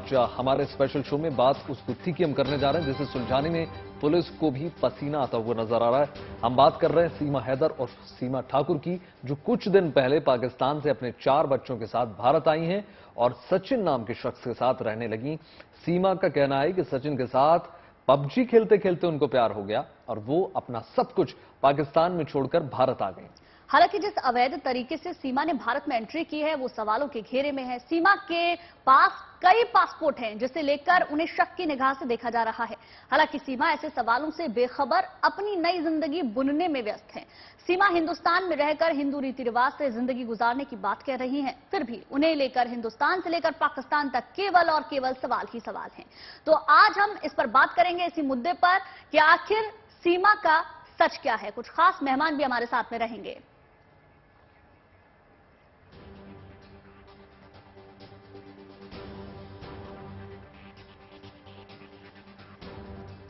आज हमारे special show में बात उस गुत्थी की हम करने जा रहे हैं जिसे सुलझाने में पुलिस को भी पसीना आता हुआ नजर आ रहा है। हम बात कर रहे हैं सीमा हैदर और सीमा ठाकुर की, जो कुछ दिन पहले पाकिस्तान से अपने 4 बच्चों के साथ भारत आई हैं और सचिन नाम के शख्स के साथ रहने लगी। सीमा का कहना है कि सचिन के साथ पबजी खेलते खेलते उनको प्यार हो गया और वो अपना सब कुछ पाकिस्तान में छोड़कर भारत आ गई। हालांकि जिस अवैध तरीके से सीमा ने भारत में एंट्री की है वो सवालों के घेरे में है। सीमा के पास कई पासपोर्ट हैं जिसे लेकर उन्हें शक की निगाह से देखा जा रहा है। हालांकि सीमा ऐसे सवालों से बेखबर अपनी नई जिंदगी बुनने में व्यस्त है। सीमा हिंदुस्तान में रहकर हिंदू रीति रिवाज से जिंदगी गुजारने की बात कह रही हैं, फिर भी उन्हें लेकर हिंदुस्तान से लेकर पाकिस्तान तक केवल और केवल सवाल ही सवाल हैं। तो आज हम इस पर बात करेंगे, इसी मुद्दे पर कि आखिर सीमा का सच क्या है। कुछ खास मेहमान भी हमारे साथ में रहेंगे।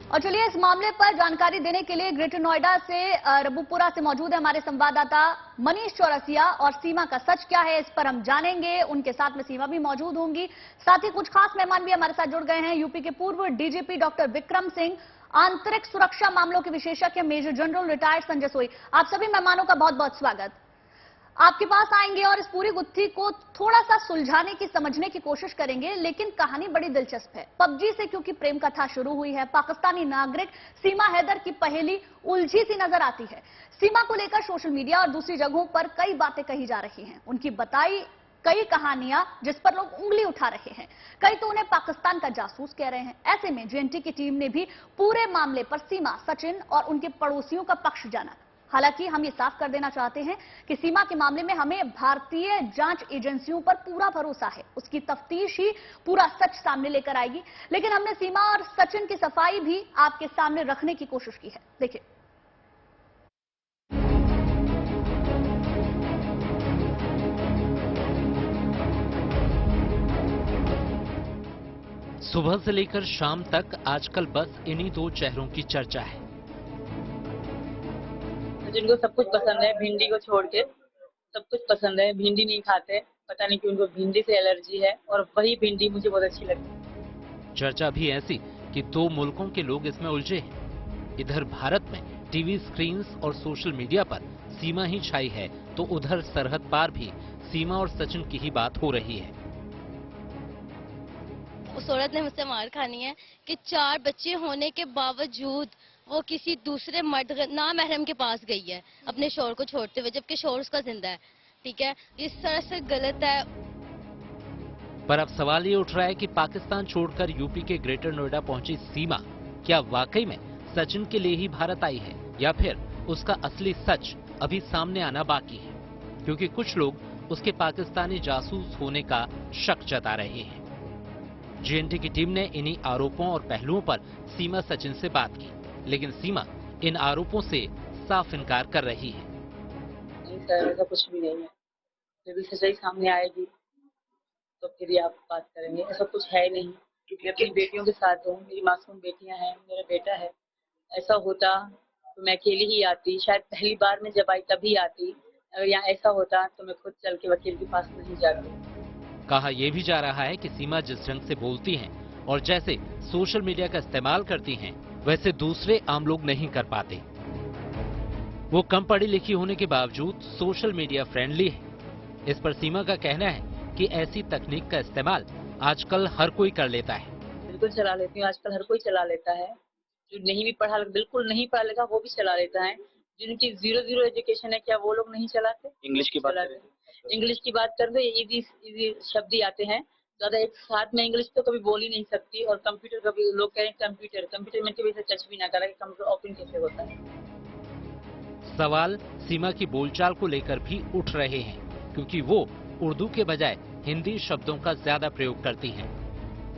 और चलिए इस मामले पर जानकारी देने के लिए ग्रेटर नोएडा से रबुपुरा से मौजूद है हमारे संवाददाता मनीष चौरसिया। और सीमा का सच क्या है इस पर हम जानेंगे, उनके साथ में सीमा भी मौजूद होंगी। साथ ही कुछ खास मेहमान भी हमारे साथ जुड़ गए हैं। यूपी के पूर्व डीजीपी डॉक्टर विक्रम सिंह, आंतरिक सुरक्षा मामलों के विशेषज्ञ मेजर जनरल रिटायर्ड संजय सोई। आप सभी मेहमानों का बहुत बहुत स्वागत। आपके पास आएंगे और इस पूरी गुत्थी को थोड़ा सा सुलझाने की, समझने की कोशिश करेंगे। लेकिन कहानी बड़ी दिलचस्प है। पबजी से क्योंकि प्रेम कथा शुरू हुई है, पाकिस्तानी नागरिक सीमा हैदर की पहेली उलझी सी नजर आती है। सीमा को लेकर सोशल मीडिया और दूसरी जगहों पर कई बातें कही जा रही हैं। उनकी बताई कई कहानियां जिस पर लोग उंगली उठा रहे हैं, कई तो उन्हें पाकिस्तान का जासूस कह रहे हैं। ऐसे में जेएनटी की टीम ने भी पूरे मामले पर सीमा, सचिन और उनके पड़ोसियों का पक्ष जाना। हालांकि हम ये साफ कर देना चाहते हैं कि सीमा के मामले में हमें भारतीय जांच एजेंसियों पर पूरा भरोसा है। उसकी तफ्तीश ही पूरा सच सामने लेकर आएगी। लेकिन हमने सीमा और सचिन की सफाई भी आपके सामने रखने की कोशिश की है। देखिए। सुबह से लेकर शाम तक आजकल बस इन्हीं 2 चेहरों की चर्चा है। जिनको सब कुछ पसंद है, भिंडी को छोड़ के सब कुछ पसंद है। भिंडी नहीं खाते, पता नहीं क्यों उनको भिंडी से एलर्जी है, और वही भिंडी मुझे बहुत अच्छी लगती है। चर्चा भी ऐसी कि 2 मुल्कों के लोग इसमें उलझे हैं। इधर भारत में टीवी स्क्रीन्स और सोशल मीडिया पर सीमा ही छाई है, तो उधर सरहद पार भी सीमा और सचिन की ही बात हो रही है। उस औरत ने मुझसे मार खानी है कि 4 बच्चे होने के बावजूद वो किसी दूसरे मर्द नामहरम के पास गई है अपने शौहर को छोड़ते हुए, जबकि शौहर उसका जिंदा है। ठीक है, इस तरह से गलत है। पर अब सवाल ये उठ रहा है कि पाकिस्तान छोड़कर यूपी के ग्रेटर नोएडा पहुंची सीमा क्या वाकई में सचिन के लिए ही भारत आई है, या फिर उसका असली सच अभी सामने आना बाकी है, क्योंकि कुछ लोग उसके पाकिस्तानी जासूस होने का शक जता रहे हैं। जेएनटी की टीम ने इन्हीं आरोपों और पहलुओं पर सीमा सचिन से बात की, लेकिन सीमा इन आरोपों से साफ इनकार कर रही है। नहीं सर, ऐसा कुछ भी नहीं है। जब भी सच्चाई सामने आएगी तो फिर ही आप बात करेंगे। ऐसा कुछ है नहीं, क्योंकि अपनी बेटियों के साथ हूँ, मेरी मासूम बेटियां हैं, मेरा बेटा है। ऐसा होता तो मैं अकेली ही आती, शायद पहली बार में जब आई तभी आती। अगर यहाँ ऐसा होता तो मैं खुद चल के वकील के पास नहीं जाती। कहा यह भी जा रहा है कि सीमा जिस ढंग से बोलती हैं और जैसे सोशल मीडिया का इस्तेमाल करती हैं, वैसे दूसरे आम लोग नहीं कर पाते। वो कम पढ़ी लिखी होने के बावजूद सोशल मीडिया फ्रेंडली है। इस पर सीमा का कहना है कि ऐसी तकनीक का इस्तेमाल आजकल हर कोई कर लेता है। बिल्कुल चला लेती हूँ, आजकल हर कोई चला लेता है। जो नहीं भी पढ़ा, बिल्कुल नहीं पढ़ा लिखा, वो भी चला लेता है। जिनकी 0 एजुकेशन है, क्या वो लोग नहीं चलाते? इंग्लिश की बात कर दो, इजी शब्द ही आते हैं। ज्यादा एक साथ में इंग्लिश तो कभी बोल ही नहीं सकती। और कंप्यूटर का भी लोग कह रहे हैं, कंप्यूटर में कभी टच भी ना करा कि कंप्यूटर ओपन कैसे होता है। सवाल सीमा की बोलचाल को लेकर भी उठ रहे हैं, क्योंकि वो उर्दू के बजाय हिंदी शब्दों का ज्यादा प्रयोग करती हैं।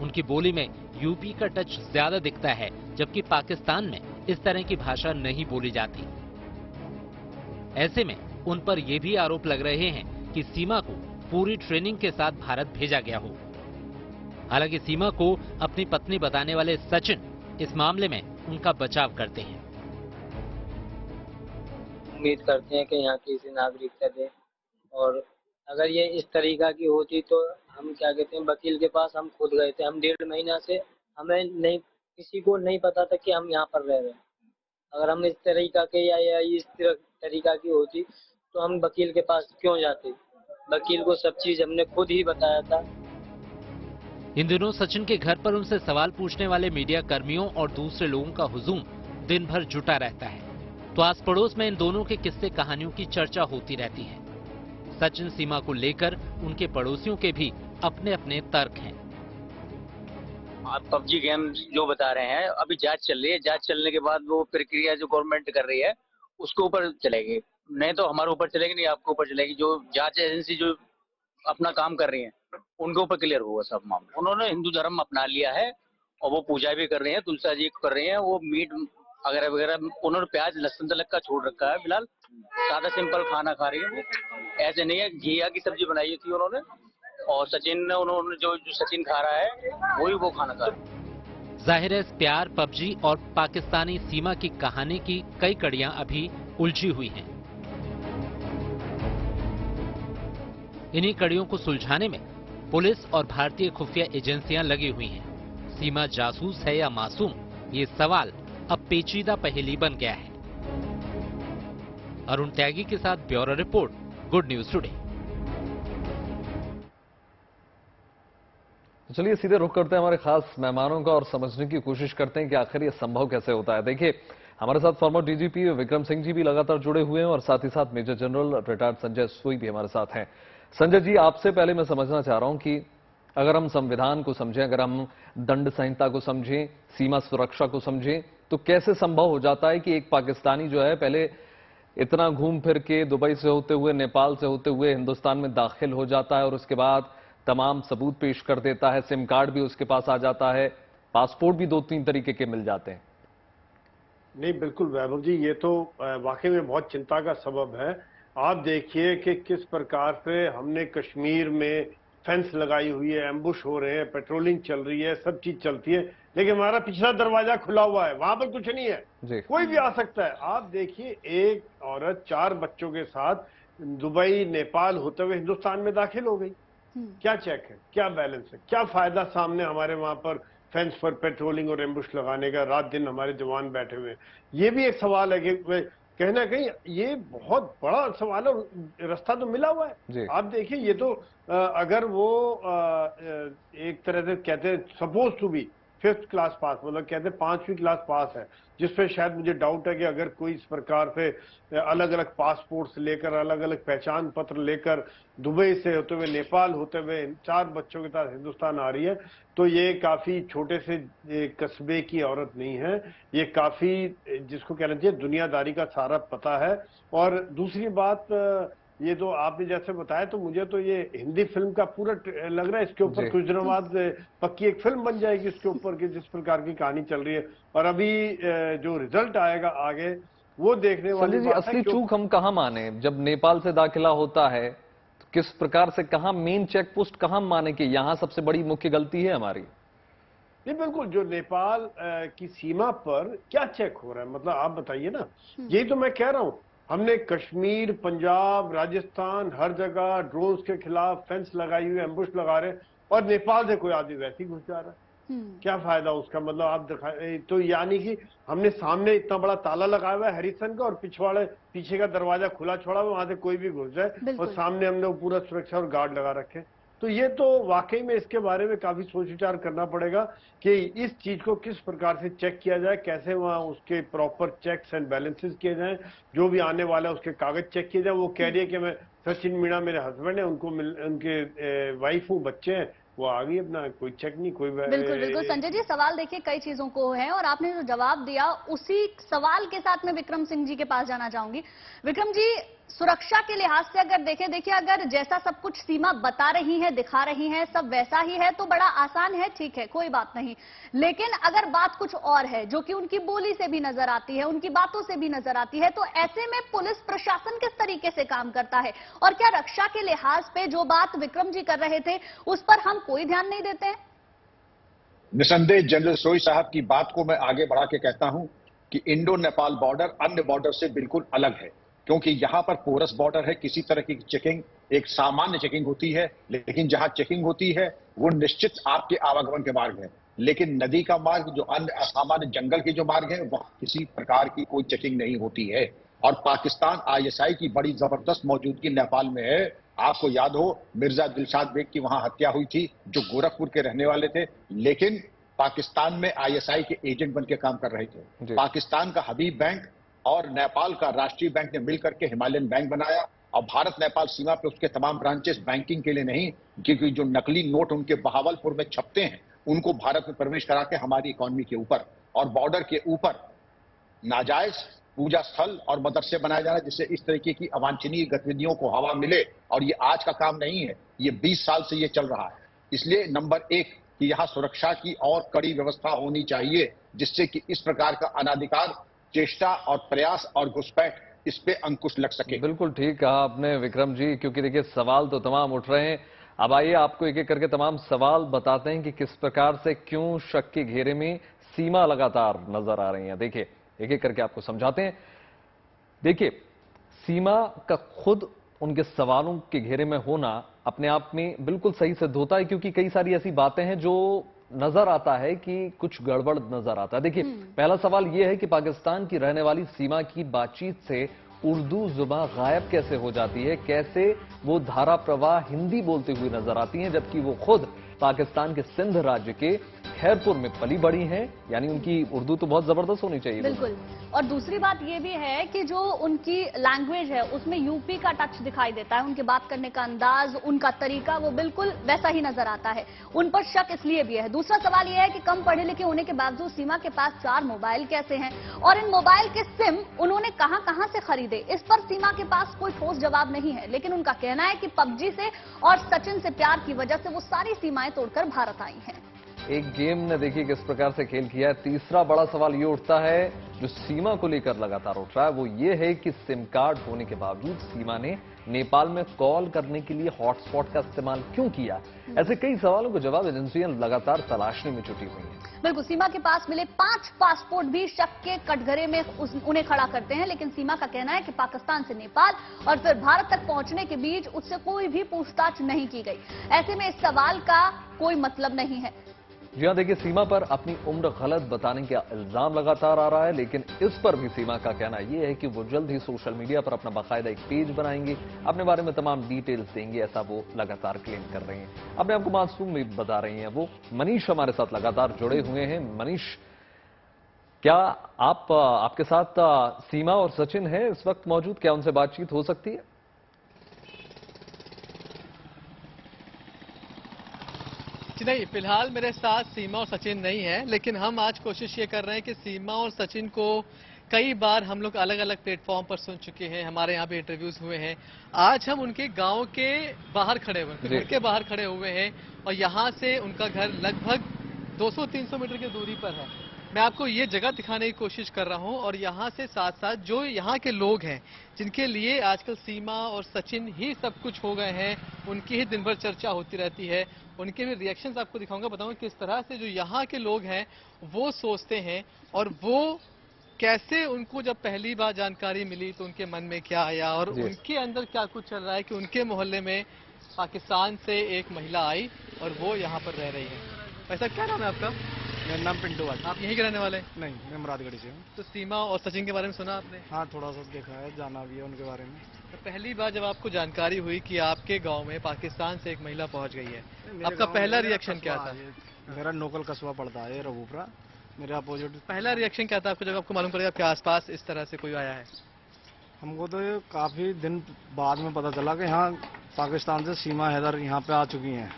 उनकी बोली में यूपी का टच ज्यादा दिखता है, जबकि पाकिस्तान में इस तरह की भाषा नहीं बोली जाती। ऐसे में उन पर यह भी आरोप लग रहे हैं कि सीमा को पूरी ट्रेनिंग के साथ भारत भेजा गया हो। हालांकि सीमा को अपनी पत्नी बताने वाले सचिन इस मामले में उनका बचाव करते हैं। उम्मीद करते हैं कि यहाँ की इसे नागरिकता दे, और अगर ये इस तरीका की होती तो हम क्या कहते हैं, वकील के पास हम खुद गए थे। हम 1.5 महीना से हमें नहीं, किसी को नहीं पता था कि हम यहाँ पर रह रहे हैं। अगर हम इस तरीका के या इस तरीका की होती तो हम वकील के पास क्यों जाते। वकील को सब चीज हमने खुद ही बताया था। इन दिनों सचिन के घर पर उनसे सवाल पूछने वाले मीडिया कर्मियों और दूसरे लोगों का हुजूम दिन भर जुटा रहता है, तो आस पड़ोस में इन दोनों के किस्से कहानियों की चर्चा होती रहती है। सचिन सीमा को लेकर उनके पड़ोसियों के भी अपने अपने तर्क हैं। आप पबजी गेम जो बता रहे हैं, अभी जांच चल रही है। जांच चलने के बाद वो प्रक्रिया जो गवर्नमेंट कर रही है उसके ऊपर चलेगी, नहीं तो हमारे ऊपर चलेगी, नहीं आपके ऊपर चलेगी। जो जांच एजेंसी जो अपना काम कर रही है उनके ऊपर क्लियर होगा सब मामला। उन्होंने हिंदू धर्म अपना लिया है और वो पूजा भी कर रही है, तुलसा जी कर रही है। वो मीट वगैरह वगैरह, उन्होंने प्याज लहसुन तलक का छोड़ रखा है। फिलहाल सादा सिंपल खाना खा रही है वो, ऐसे नहीं है। घिया की सब्जी बनाई थी उन्होंने, और सचिन ने उन्होंने जो सचिन खा रहा है वही वो खाना खा रहा है। जाहिर है इस प्यार, पबजी और पाकिस्तानी सीमा की कहानी की कई कड़ियां अभी उलझी हुई हैं। इन्हीं कड़ियों को सुलझाने में पुलिस और भारतीय खुफिया एजेंसियां लगी हुई हैं। सीमा जासूस है या मासूम, ये सवाल अब पेचीदा पहेली बन गया है। अरुण त्यागी के साथ bureau report, good news today. चलिए सीधे रुख करते हैं हमारे खास मेहमानों का और समझने की कोशिश करते हैं कि आखिर ये संभव कैसे होता है। देखिए, हमारे साथ फॉर्मर डीजीपी विक्रम सिंह जी भी लगातार जुड़े हुए हैं और साथ ही साथ मेजर जनरल रिटायर्ड संजय सोई भी हमारे साथ हैं। संजय जी, आपसे पहले मैं समझना चाह रहा हूं कि अगर हम संविधान को समझें, अगर हम दंड संहिता को समझें, सीमा सुरक्षा को समझें, तो कैसे संभव हो जाता है कि एक पाकिस्तानी जो है पहले इतना घूम फिर के दुबई से होते हुए, नेपाल से होते हुए हिंदुस्तान में दाखिल हो जाता है और उसके बाद तमाम सबूत पेश कर देता है, सिम कार्ड भी उसके पास आ जाता है, पासपोर्ट भी 2-3 तरीके के मिल जाते हैं। नहीं, बिल्कुल वैभव जी, ये तो वाकई में बहुत चिंता का सबब है। आप देखिए कि किस प्रकार से हमने कश्मीर में फेंस लगाई हुई है, एम्बुश हो रहे हैं, पेट्रोलिंग चल रही है, सब चीज चलती है, लेकिन हमारा पिछला दरवाजा खुला हुआ है, वहां पर कुछ नहीं है, कोई भी आ सकता है। आप देखिए, एक औरत 4 बच्चों के साथ दुबई नेपाल होते हुए हिंदुस्तान में दाखिल हो गई। क्या चेक है, क्या बैलेंस है, क्या फायदा सामने हमारे वहां पर फेंस पर पेट्रोलिंग और एम्बुश लगाने का, रात दिन हमारे जवान बैठे हुए हैं। ये भी एक सवाल है कि कहीं ना कहीं ये बहुत बड़ा सवाल है। रास्ता तो मिला हुआ है। आप देखिए, ये तो अगर वो एक तरह से कहते हैं suppose to be 5th class pass, मतलब कहते हैं 5वीं क्लास पास है, जिसपे शायद मुझे डाउट है कि अगर कोई इस प्रकार से अलग अलग पासपोर्ट्स लेकर, अलग अलग पहचान पत्र लेकर दुबई से होते हुए, नेपाल होते हुए 4 बच्चों के साथ हिंदुस्तान आ रही है, तो ये काफी छोटे से कस्बे की औरत नहीं है, ये काफी, जिसको कहना चाहिए, दुनियादारी का सारा पता है। और दूसरी बात, ये तो आपने जैसे बताया, तो मुझे तो ये हिंदी फिल्म का पूरा लग रहा है। इसके ऊपर कुछ दिनों बाद पक्की एक फिल्म बन जाएगी इसके ऊपर कि जिस प्रकार की कहानी चल रही है। और अभी जो रिजल्ट आएगा आगे, वो देखने वाली बात है। असली चूक हम कहां माने? जब नेपाल से दाखिला होता है तो किस प्रकार से, कहां मेन चेक पोस्ट कहां माने कि यहां सबसे बड़ी मुख्य गलती है हमारी? नहीं, बिल्कुल, जो नेपाल की सीमा पर क्या चेक हो रहा है, मतलब आप बताइए ना। यही तो मैं कह रहा हूं, हमने कश्मीर, पंजाब, राजस्थान, हर जगह ड्रोन्स के खिलाफ फेंस लगाई हुई, एम्बुश लगा रहे, और नेपाल से कोई आदमी वैसे ही घुस जा रहा है। क्या फायदा उसका? मतलब आप दिखाए तो, यानी कि हमने सामने इतना बड़ा ताला लगाया हुआ है हैरिसन का, और पीछे का दरवाजा खुला छोड़ा हुआ, वहां से कोई भी घुस जाए, और सामने हमने पूरा सुरक्षा और गार्ड लगा रखे। तो ये तो वाकई में इसके बारे में काफी सोच विचार करना पड़ेगा कि इस चीज को किस प्रकार से चेक किया जाए, कैसे वहां उसके प्रॉपर चेक्स एंड बैलेंसेस किए जाएं, जो भी आने वाला है उसके कागज चेक किए जाए। वो कह रही है कि मैं, सचिन मीणा मेरे हस्बैंड है, उनके वाइफ हूँ, बच्चे हैं, वो आ गई, अपना कोई चेक नहीं, कोई। बिल्कुल बिल्कुल संजय जी, सवाल देखिए कई चीजों को है, और आपने जो जवाब दिया उसी सवाल के साथ मैं विक्रम सिंह जी के पास जाना चाहूंगी। विक्रम जी, सुरक्षा के लिहाज से अगर देखें, देखिए अगर जैसा सब कुछ सीमा बता रही है, दिखा रही है, सब वैसा ही है तो बड़ा आसान है, ठीक है, कोई बात नहीं। लेकिन अगर बात कुछ और है, जो कि उनकी बोली से भी नजर आती है, उनकी बातों से भी नजर आती है, तो ऐसे में पुलिस प्रशासन किस तरीके से काम करता है? और क्या रक्षा के लिहाज पे जो बात विक्रम जी कर रहे थे उस पर हम कोई ध्यान नहीं देते हैं? निसंदेह जनरल सोई साहब की बात को मैं आगे बढ़ा के कहता हूं कि इंडो नेपाल बॉर्डर अन्य बॉर्डर से बिल्कुल अलग है। क्योंकि यहां पर पोरस बॉर्डर है, किसी तरह की चेकिंग, एक सामान्य चेकिंग होती है, लेकिन जहां चेकिंग होती है वो निश्चित आपके आवागमन के मार्ग है। लेकिन नदी का मार्ग, जो अन्य असामान्य जंगल के जो मार्ग है, वहां किसी प्रकार की कोई चेकिंग नहीं होती है। और पाकिस्तान आईएसआई की बड़ी जबरदस्त मौजूदगी नेपाल में है। आपको याद हो मिर्जा दिलशाद बेग की वहां हत्या हुई थी, जो गोरखपुर के रहने वाले थे, लेकिन पाकिस्तान में आईएसआई के एजेंट बन के काम कर रहे थे। पाकिस्तान का हबीब बैंक और नेपाल का राष्ट्रीय बैंक ने मिलकर के हिमालयन बैंक बनाया, और भारत नेपाल सीमा पे उसके तमाम ब्रांचेस बैंकिंग के लिए नहीं, क्योंकि जो नकली नोट उनके बहावलपुर में छपते हैं उनको भारत में प्रवेश करा के हमारी इकोनॉमी के ऊपर और बॉर्डर के ऊपर नाजायज पूजा स्थल और मदरसे बनाए जा रहे हैं, जिससे इस तरीके की अवांछनीय गतिविधियों को हवा मिले। और ये आज का काम नहीं है, ये 20 साल से ये चल रहा है। इसलिए नंबर एक कि यहाँ सुरक्षा की और कड़ी व्यवस्था होनी चाहिए, जिससे कि इस प्रकार का अनाधिकार चेष्टा और प्रयास और घुसपैठ इस पे अंकुश लग सके। बिल्कुल ठीक कहा आपने विक्रम जी, क्योंकि देखिए सवाल तो तमाम उठ रहे हैं। अब आइए आपको एक एक करके तमाम सवाल बताते हैं कि किस प्रकार से क्यों शक के घेरे में सीमा लगातार नजर आ रही है। देखिए एक एक करके आपको समझाते हैं। देखिए सीमा का खुद उनके सवालों के घेरे में होना अपने आप में बिल्कुल सही सिद्ध होता है, क्योंकि कई सारी ऐसी बातें हैं जो नजर आता है कि कुछ गड़बड़ नजर आता है। देखिए पहला सवाल यह है कि पाकिस्तान की रहने वाली सीमा की बातचीत से उर्दू जुबान गायब कैसे हो जाती है, कैसे वो धारा प्रवाह हिंदी बोलते हुए नजर आती हैं, जबकि वो खुद पाकिस्तान के सिंध राज्य के खैरपुर में पली बड़ी हैं। यानी उनकी उर्दू तो बहुत जबरदस्त होनी चाहिए। बिल्कुल। और दूसरी बात ये भी है कि जो उनकी लैंग्वेज है उसमें यूपी का टच दिखाई देता है, उनके बात करने का अंदाज, उनका तरीका वो बिल्कुल वैसा ही नजर आता है। उन पर शक इसलिए भी है। दूसरा सवाल यह है कि कम पढ़े लिखे होने के बावजूद सीमा के पास 4 मोबाइल कैसे हैं, और इन मोबाइल के सिम उन्होंने कहां से खरीदे, इस पर सीमा के पास कोई ठोस जवाब नहीं है। लेकिन उनका कहना है कि पबजी से और सचिन से प्यार की वजह से वो सारी सीमाएं तोड़कर भारत आई हैं। एक गेम ने देखिए किस प्रकार से खेल किया है। तीसरा बड़ा सवाल ये उठता है जो सीमा को लेकर लगातार उठ रहा है, वो ये है कि सिम कार्ड होने के बावजूद सीमा ने नेपाल में कॉल करने के लिए हॉटस्पॉट का इस्तेमाल क्यों किया। ऐसे कई सवालों को जवाब एजेंसियां लगातार तलाशने में जुटी हुई हैं। बिल्कुल। सीमा के पास मिले 5 पासपोर्ट भी शक के कटघरे में उन्हें खड़ा करते हैं, लेकिन सीमा का कहना है कि पाकिस्तान से नेपाल और फिर भारत तक पहुंचने के बीच उससे कोई भी पूछताछ नहीं की गई। ऐसे में इस सवाल का कोई मतलब नहीं है। जी हां, देखिए सीमा पर अपनी उम्र गलत बताने का इल्जाम लगातार आ रहा है, लेकिन इस पर भी सीमा का कहना यह है कि वो जल्द ही सोशल मीडिया पर अपना बाकायदा एक पेज बनाएंगे, अपने बारे में तमाम डिटेल्स देंगे, ऐसा वो लगातार क्लेम कर रही हैं। अपने आपको मासूम भी बता रही हैं वो। मनीष हमारे साथ लगातार जुड़े हुए हैं। मनीष, क्या आपके साथ सीमा और सचिन है इस वक्त मौजूद, क्या उनसे बातचीत हो सकती है? नहीं, फिलहाल मेरे साथ सीमा और सचिन नहीं है, लेकिन हम आज कोशिश ये कर रहे हैं कि सीमा और सचिन को कई बार हम लोग अलग अलग प्लेटफॉर्म पर सुन चुके हैं, हमारे यहाँ पे इंटरव्यूज हुए हैं। आज हम उनके गांव के बाहर खड़े हुए हैं, घर के बाहर खड़े हुए हैं, और यहाँ से उनका घर लगभग 200-300 मीटर की दूरी पर है। मैं आपको ये जगह दिखाने की कोशिश कर रहा हूँ, और यहाँ से साथ साथ जो यहाँ के लोग हैं जिनके लिए आजकल सीमा और सचिन ही सब कुछ हो गए हैं, उनकी ही दिन भर चर्चा होती रहती है, उनके भी रिएक्शंस आपको दिखाऊंगा, बताऊंगा किस तरह से जो यहाँ के लोग हैं वो सोचते हैं, और वो कैसे उनको जब पहली बार जानकारी मिली तो उनके मन में क्या आया, और उनके अंदर क्या कुछ चल रहा है कि उनके मोहल्ले में पाकिस्तान से एक महिला आई और वो यहाँ पर रह रही है। ऐसा क्या नाम है आपका? मेरा नाम पिंटू है। आप यहीं के रहने वाले? नहीं, मैं मुरादगढ़ी से हूँ। तो सीमा और सचिन के बारे में सुना आपने? हाँ, थोड़ा सा देखा है, जाना भी है उनके बारे में। तो पहली बार जब आपको जानकारी हुई कि आपके गांव में पाकिस्तान से एक महिला पहुंच गई है, आपका पहला रिएक्शन क्या था? मेरा लोकल कस्बा पड़ता है रघुपुरा, मेरे अपोजिट। पहला रिएक्शन क्या था आपको जब आपको मालूम पड़ा आपके आसपास इस तरह से कोई आया है? हमको तो ये काफी दिन बाद में पता चला कि यहाँ पाकिस्तान से सीमा हैदर यहाँ पे आ चुकी हैं।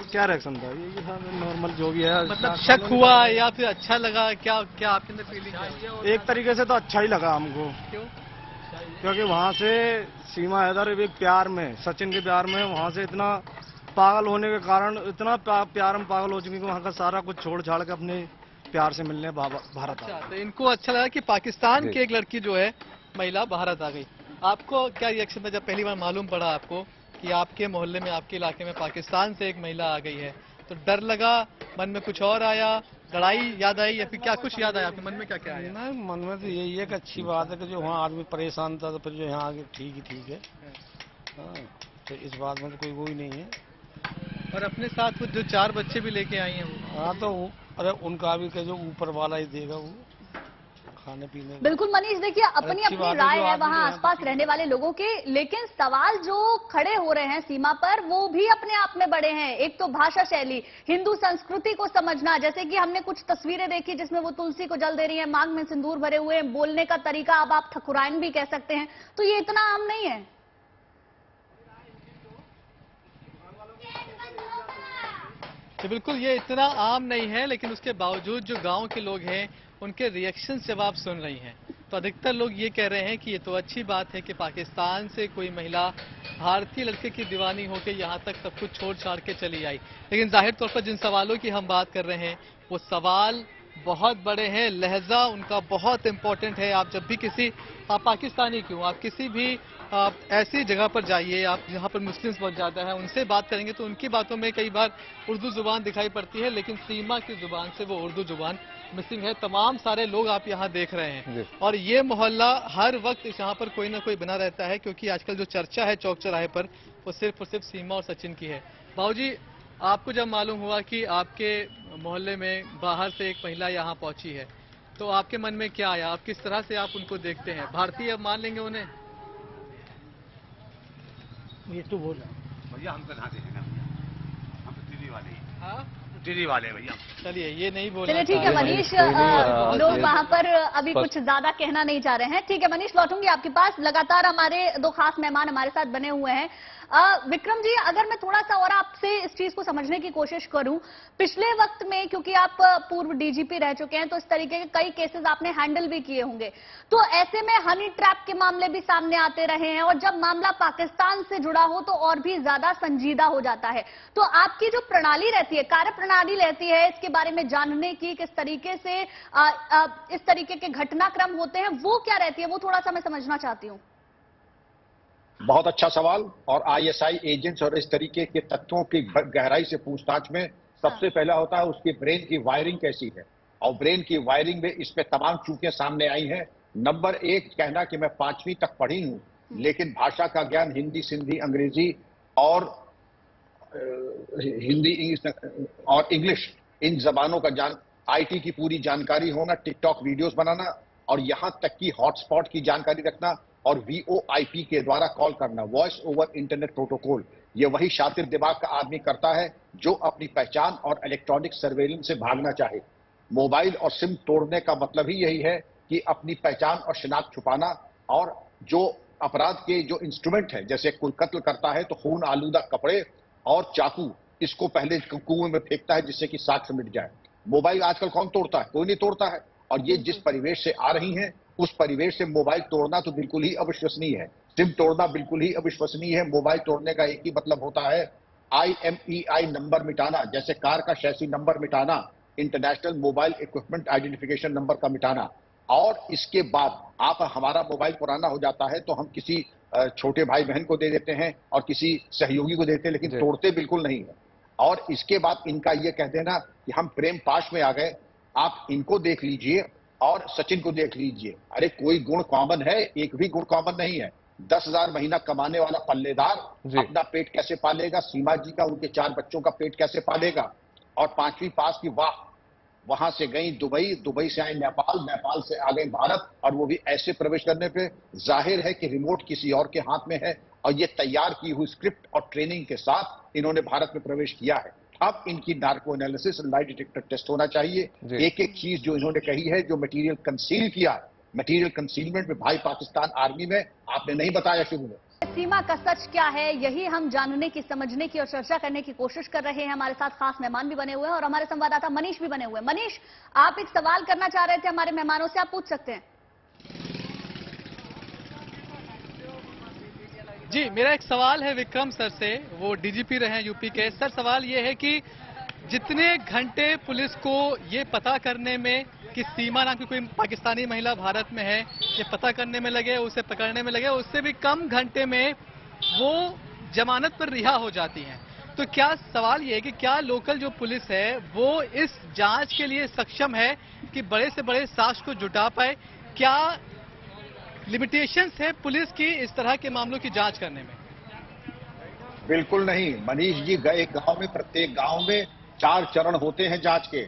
क्या रिएक्शन था ये नॉर्मल जो भी है। मतलब शक हुआ या फिर अच्छा लगा, क्या क्या आपके अंदर फीलिंग? एक तरीके से तो अच्छा ही लगा हमको। क्यों? क्योंकि वहाँ से सीमा हैदर एक प्यार में, सचिन के प्यार में, वहाँ से इतना पागल होने के कारण, इतना प्यार में पागल हो चुकी कि वहाँ का सारा कुछ छोड़ छाड़ के अपने प्यार से मिलने भारत आ गई। तो इनको अच्छा लगा कि पाकिस्तान की एक लड़की जो है महिला भारत आ गई। आपको क्या रिएक्शन था जब पहली बार मालूम पड़ा आपको कि आपके मोहल्ले में, आपके इलाके में पाकिस्तान से एक महिला आ गई है? तो डर लगा, मन में कुछ और आया, लड़ाई याद आई या फिर क्या कुछ याद आया आपके मन में, क्या क्या आया? नहीं, मन में तो यही है कि अच्छी बात है कि जो वहाँ आदमी परेशान था तो फिर जो यहाँ आगे ठीक है। हाँ, तो इस बात में तो कोई वो ही नहीं है। और अपने साथ वो जो 4 बच्चे भी लेके आई हैं वो, हाँ तो अरे उनका भी जो ऊपर वाला ही देगा वो खाने पीने। बिल्कुल मनीष, देखिए अपनी अपनी राय है वहां आसपास रहने वाले लोगों के, लेकिन सवाल जो खड़े हो रहे हैं सीमा पर वो भी अपने आप में बड़े हैं। एक तो भाषा शैली, हिंदू संस्कृति को समझना, जैसे कि हमने कुछ तस्वीरें देखी जिसमें वो तुलसी को जल दे रही है, मांग में सिंदूर भरे हुए, बोलने का तरीका अब आप ठकुराइन भी कह सकते हैं, तो ये इतना आम नहीं है। तो बिल्कुल ये इतना आम नहीं है, लेकिन उसके बावजूद जो गांव के लोग हैं उनके रिएक्शन जब आप सुन रही हैं तो अधिकतर लोग ये कह रहे हैं कि ये तो अच्छी बात है कि पाकिस्तान से कोई महिला भारतीय लड़के की दीवानी होकर यहाँ तक सब कुछ छोड़ छाड़ के चली आई। लेकिन जाहिर तौर पर जिन सवालों की हम बात कर रहे हैं वो सवाल बहुत बड़े हैं, लहजा उनका बहुत इंपॉर्टेंट है। आप जब भी किसी, आप पाकिस्तानी क्यों, आप किसी भी ऐसी जगह पर जाइए, आप जहाँ पर मुस्लिम्स बहुत ज़्यादा है, उनसे बात करेंगे तो उनकी बातों में कई बार उर्दू जुबान दिखाई पड़ती है, लेकिन सीमा की जुबान से वो उर्दू जुबान मिसिंग है। तमाम सारे लोग आप यहाँ देख रहे हैं और ये मोहल्ला हर वक्त यहाँ पर कोई ना कोई बना रहता है, क्योंकि आजकल जो चर्चा है चौक चौराहे पर वो सिर्फ और सिर्फ सीमा और सचिन की है। बाबूजी, आपको जब मालूम हुआ कि आपके मोहल्ले में बाहर से एक महिला यहाँ पहुंची है तो आपके मन में क्या आया? आप किस तरह से आप उनको देखते हैं? भारतीय अब मान लेंगे उन्हें? ये तो बोल भैया हम तो नहाते हैं ना, हम तो दिल्ली वाले हैं। हाँ, दिल्ली वाले भैया। चलिए ये नहीं बोलना। चलिए ठीक है मनीष, लोग वहां पर अभी कुछ ज्यादा कहना नहीं चाह रहे हैं। ठीक है मनीष, लौटूंगी आपके पास। लगातार हमारे 2 खास मेहमान हमारे साथ बने हुए हैं। विक्रम जी, अगर मैं थोड़ा सा और आपसे इस चीज को समझने की कोशिश करूं, पिछले वक्त में क्योंकि आप पूर्व डीजीपी रह चुके हैं तो इस तरीके के कई केसेस आपने हैंडल भी किए होंगे, तो ऐसे में हनी ट्रैप के मामले भी सामने आते रहे हैं और जब मामला पाकिस्तान से जुड़ा हो तो और भी ज्यादा संजीदा हो जाता है। तो आपकी जो प्रणाली रहती है, कार्य प्रणाली रहती है इसके बारे में जानने की, किस तरीके से इस तरीके के घटनाक्रम होते हैं, वो क्या रहती है, वो थोड़ा सा मैं समझना चाहती हूँ। बहुत अच्छा सवाल। और आईएसआई एजेंट्स और इस तरीके के तत्वों की गहराई से पूछताछ में सबसे पहला होता है उसकी ब्रेन की वायरिंग कैसी है, और ब्रेन की वायरिंग में इस पे तमाम चूकें सामने आई हैं। नंबर 1 कहना कि मैं 5वीं तक पढ़ी हूं, लेकिन भाषा का ज्ञान हिंदी, सिंधी, अंग्रेजी और हिंदी और इंग्लिश, इन जबानों का जान, आईटी की पूरी जानकारी होना, टिकटॉक वीडियोस बनाना, और यहां तक कि हॉटस्पॉट की जानकारी रखना, और वीओआईपी के द्वारा कॉल करना, वॉइस ओवर इंटरनेट प्रोटोकॉल। ये वही शातिर दिमाग का आदमी करता है जो अपनी पहचान और इलेक्ट्रॉनिक सर्वेलेंस से भागना चाहे। मोबाइल और सिम तोड़ने का मतलब ही यही है कि अपनी पहचान और शिनाख्त छुपाना। और जो अपराध के जो इंस्ट्रूमेंट है, जैसे कोई कत्ल करता है तो खून आलूदा कपड़े और चाकू, इसको पहले कुएं में फेंकता है जिससे कि साक्ष्य मिट जाए। मोबाइल आजकल कौन तोड़ता है? कोई नहीं तोड़ता है। और ये जिस परिवेश से आ रही हैं उस परिवेश से मोबाइल तोड़ना तो बिल्कुल ही अविश्वसनीय है, सिम तोड़ना बिल्कुल ही अविश्वसनीय है। मोबाइल तोड़ने का एक ही मतलब होता है, IMEI नंबर मिटाना, जैसे कार का शैसी नंबर मिटाना, international mobile equipment identification number का मिटाना। और इसके बाद आप, हमारा मोबाइल पुराना हो जाता है तो हम किसी छोटे भाई बहन को दे देते हैं और किसी सहयोगी को देते हैं, लेकिन तोड़ते बिल्कुल नहीं है। और इसके बाद इनका यह कह देना कि हम प्रेम पाश में आ गए, आप इनको देख लीजिए और सचिन को देख लीजिए। अरे कोई गुण कॉमन है? एक भी गुण कॉमन नहीं है। 10,000 महीना कमाने वाला पल्लेदार अपना पेट कैसे पालेगा? सीमा जी का, उनके 4 बच्चों का पेट कैसे पालेगा? और 5वीं पास की, वाह, वहां से गई दुबई, दुबई से आई नेपाल, नेपाल से आ गई भारत, और वो भी ऐसे प्रवेश करने पे जाहिर है कि रिमोट किसी और के हाथ में है और ये तैयार की हुई स्क्रिप्ट और ट्रेनिंग के साथ इन्होंने भारत में प्रवेश किया है। अब इनकी narco analysis, lie detector test होना चाहिए। एक एक चीज जो इन्होंने कही है, जो मटेरियल कंसील किया, मटेरियल कंसीलमेंट में भाई पाकिस्तान आर्मी में आपने नहीं बताया शुरू में। सीमा का सच क्या है, यही हम जानने की, समझने की और चर्चा करने की कोशिश कर रहे हैं। हमारे साथ खास मेहमान भी बने हुए हैं और हमारे संवाददाता मनीष भी बने हुए हैं। मनीष, आप एक सवाल करना चाह रहे थे हमारे मेहमानों से, आप पूछ सकते हैं। जी, मेरा एक सवाल है विक्रम सर से, वो डीजीपी रहे हैं यूपी के। सर, सवाल ये है कि जितने घंटे पुलिस को ये पता करने में कि सीमा नाम की कोई पाकिस्तानी महिला भारत में है, ये पता करने में लगे, उसे पकड़ने में लगे, उससे भी कम घंटे में वो जमानत पर रिहा हो जाती हैं। तो क्या सवाल ये है कि क्या लोकल जो पुलिस है वो इस जांच के लिए सक्षम है कि बड़े से बड़े साक्ष्य को जुटा पाए? क्या लिमिटेशंस है पुलिस की इस तरह के मामलों की जांच करने में? बिल्कुल नहीं। मनीष जी गए गांव में, प्रत्येक गांव में 4 चरण होते हैं जांच के।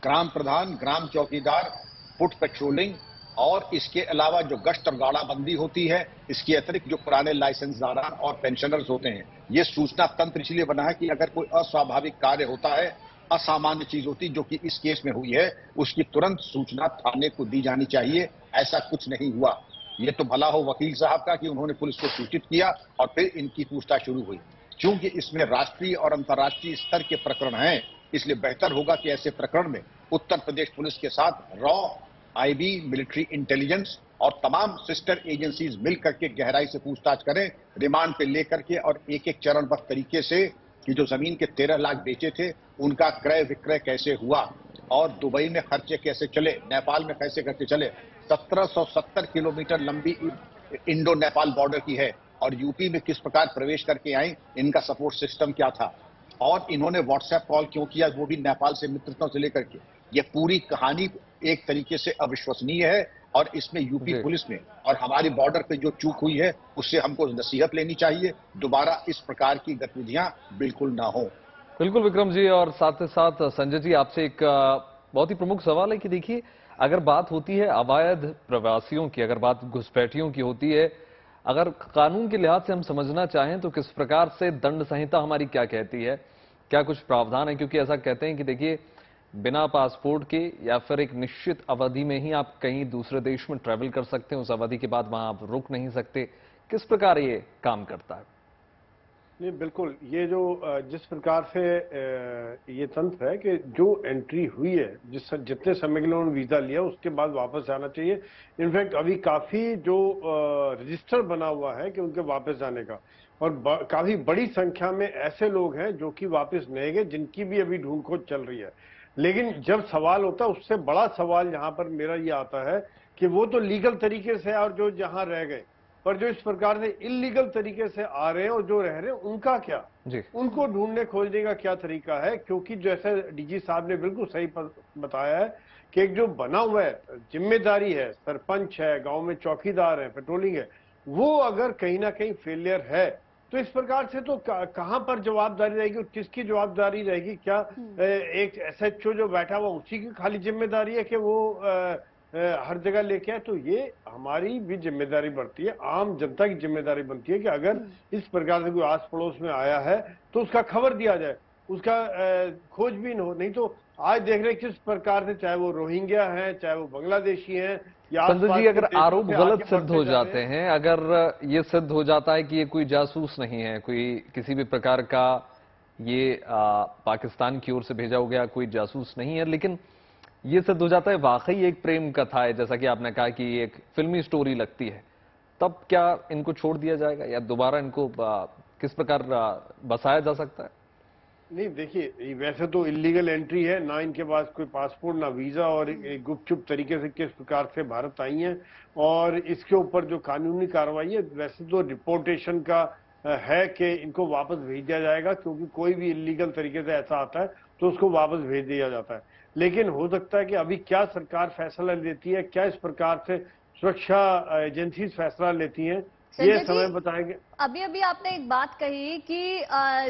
ग्राम प्रधान, ग्राम चौकीदार, फुट पेट्रोलिंग और इसके अलावा जो गश्त और गाड़ाबंदी होती है, इसके अतिरिक्त जो पुराने लाइसेंसदार और पेंशनर्स होते हैं। ये सूचना तंत्र इसलिए बना है कि अगर कोई अस्वाभाविक कार्य होता है, असामान्य चीज होती जो कि इस केस में हुई है, उसकी तुरंत सूचना थाने को दी जानी चाहिए। ऐसा कुछ नहीं हुआ। ये तो भला हो वकील साहब का कि उन्होंने पुलिस को सूचित किया और फिर इनकी पूछताछ शुरू हुई। क्योंकि इसमें राष्ट्रीय और अंतर्राष्ट्रीय स्तर के प्रकरण हैं, इसलिए बेहतर होगा कि ऐसे प्रकरण में उत्तर प्रदेश पुलिस के साथ रॉ, आईबी, मिलिट्री इंटेलिजेंस और तमाम सिस्टर एजेंसीज मिल करके गहराई से पूछताछ करें, रिमांड पे लेकर के, और एक एक चरणबद्ध तरीके से कि जो जमीन के 13 लाख बेचे थे उनका क्रय विक्रय कैसे हुआ और दुबई में खर्चे कैसे चले, नेपाल में कैसे खर्चे चले। 1770 किलोमीटर लंबी इंडो नेपाल बॉर्डर की है और यूपी में किस प्रकार प्रवेश करके आई, इनका सपोर्ट सिस्टम क्या था और इन्होंने व्हाट्सएप कॉल क्यों किया, वो भी नेपाल से मित्रता से लेकर के। ये पूरी कहानी एक तरीके से अविश्वसनीय है और इसमें यूपी पुलिस में और हमारी बॉर्डर पे जो चूक हुई है उससे हमको नसीहत लेनी चाहिए। दोबारा इस प्रकार की गतिविधियां बिल्कुल ना हो। बिल्कुल विक्रम जी, और साथ ही साथ संजय जी, आपसे एक बहुत ही प्रमुख सवाल है कि देखिए, अगर बात होती है अवैध प्रवासियों की, अगर बात घुसपैठियों की होती है, अगर कानून के लिहाज से हम समझना चाहें तो किस प्रकार से दंड संहिता हमारी क्या कहती है, क्या कुछ प्रावधान है? क्योंकि ऐसा कहते हैं कि देखिए, बिना पासपोर्ट के या फिर एक निश्चित अवधि में ही आप कहीं दूसरे देश में ट्रैवल कर सकते हैं, उस अवधि के बाद वहां आप रुक नहीं सकते। किस प्रकार ये काम करता है? नहीं, बिल्कुल। ये जो जिस प्रकार से ये तंत्र है कि जो एंट्री हुई है, जितने समय के लिए उन्होंने वीजा लिया उसके बाद वापस जाना चाहिए। इनफैक्ट अभी काफी जो रजिस्टर बना हुआ है कि उनके वापस जाने का, और काफी बड़ी संख्या में ऐसे लोग हैं जो कि वापस नहीं गए, जिनकी भी अभी ढूंढ खोज चल रही है। लेकिन जब सवाल होता है, उससे बड़ा सवाल यहाँ पर मेरा ये आता है कि वो तो लीगल तरीके से और जो जहाँ रह गए, पर जो इस प्रकार से इलीगल तरीके से आ रहे हैं और जो रह रहे हैं उनका क्या जी? उनको ढूंढने खोजने का क्या तरीका है? क्योंकि जैसे डीजी साहब ने बिल्कुल सही बताया है कि एक जो बना हुआ है जिम्मेदारी है, सरपंच है, गांव में चौकीदार है, पेट्रोलिंग है, वो अगर कहीं ना कहीं फेलियर है तो इस प्रकार से तो कहां पर जवाबदारी रहेगी और किसकी जवाबदारी रहेगी? क्या एक एसएचओ जो बैठा हुआ उसी की खाली जिम्मेदारी है कि वो हर जगह लेके आए? तो ये हमारी भी जिम्मेदारी बढ़ती है, आम जनता की जिम्मेदारी बनती है कि अगर इस प्रकार से कोई आस पड़ोस में आया है तो उसका खबर दिया जाए, उसका खोजबीन हो। नहीं तो आज देख रहे किस प्रकार से, चाहे वो रोहिंग्या है, चाहे वो बांग्लादेशी हैं, संजय जी, अगर आरोप गलत सिद्ध हो जाते हैं, अगर ये सिद्ध हो जाता है कि ये कोई जासूस नहीं है, कोई किसी भी प्रकार का ये पाकिस्तान की ओर से भेजा हो गया कोई जासूस नहीं है, लेकिन ये सिद्ध हो जाता है वाकई एक प्रेम कथा है, जैसा कि आपने कहा कि एक फिल्मी स्टोरी लगती है, तब क्या इनको छोड़ दिया जाएगा या दोबारा इनको किस प्रकार बसाया जा सकता है? नहीं, देखिए, वैसे तो इलीगल एंट्री है, ना इनके पास कोई पासपोर्ट ना वीजा, और गुपचुप तरीके से किस प्रकार से भारत आई हैं, और इसके ऊपर जो कानूनी कार्रवाई है वैसे तो डिपोर्टेशन का है कि इनको वापस भेज दिया जाएगा, क्योंकि कोई भी इलीगल तरीके से ऐसा आता है तो उसको वापस भेज दिया जाता है। लेकिन हो सकता है कि अभी क्या सरकार फैसला लेती है, क्या इस प्रकार से सुरक्षा एजेंसी फैसला लेती हैं, ये समय बताएंगे। अभी अभी आपने एक बात कही कि